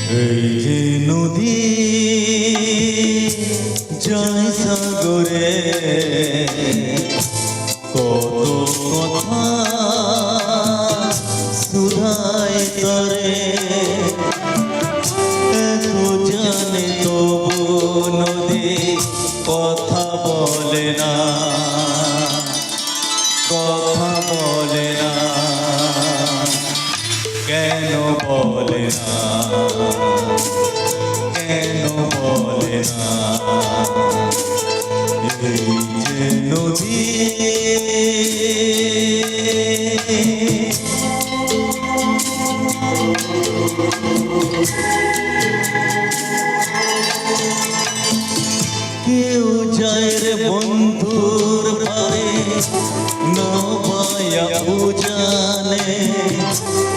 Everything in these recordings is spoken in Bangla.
এই যে নদী যায় সাগরে, কত কথা সুধায় তরে, এত জানে তবু নদী কথা বলে না, কথা বলে না, কেন বলে না, কেন বলে না। এই যে নদী কেউ যায় রে বন্ধুর পারে নবায়া উজানে,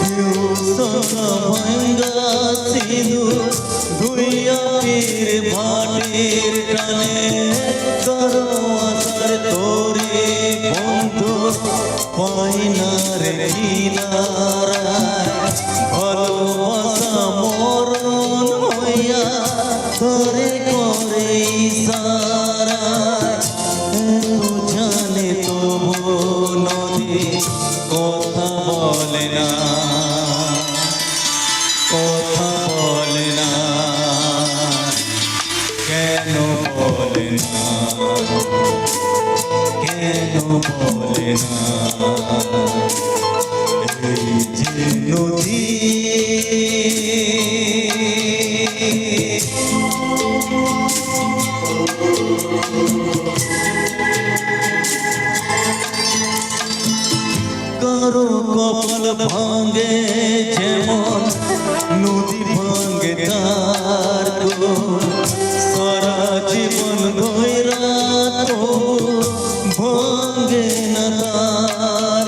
কেউ সোনা ভাঙ্গা সিঁদু ধুইয়া পীর ভাটির টানে, করো আসার তোরে বন্ধু পাই না রে কিনারায়, ভালোবাসা মরণ হইয়া ধরে করে ইশারায়, এত জানে তবু নদী কথা বলে না, কথা বলে না, কেন বলে না, কেন বলে না। এই যে নদী কারো কপাল ভাঙে যেমন নদী ভাঙে তার, সারা জীবন ধৈরা তো ভাঙে না তার,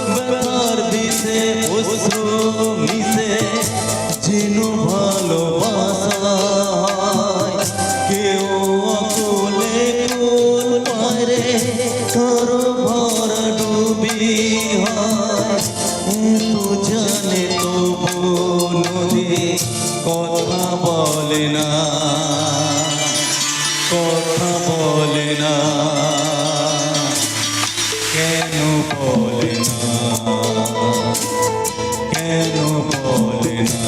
ব্যথার দিশে অশ্রু মিশে যেন ভালোবাসা, কেউ অকলে কোল পারে কারো ভর ডুবি হয়, তো জানে তবু নদী কথা বলে না, কথা বলে না, কেন বলে না, কেন বলে না।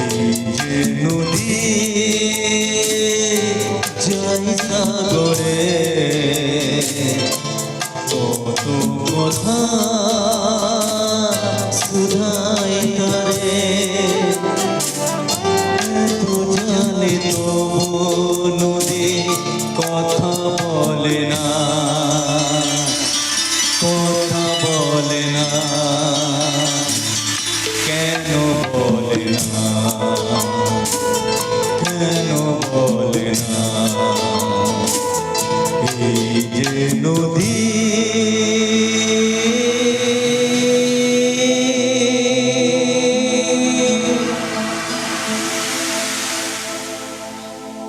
এই যে নদী যায় সাগরে, কত কথা সুধাই করে, এত জানে তবু নদী কথা বলে না, কথা বলে না, কেন বলে না, কেন বলে না। এই যে নদী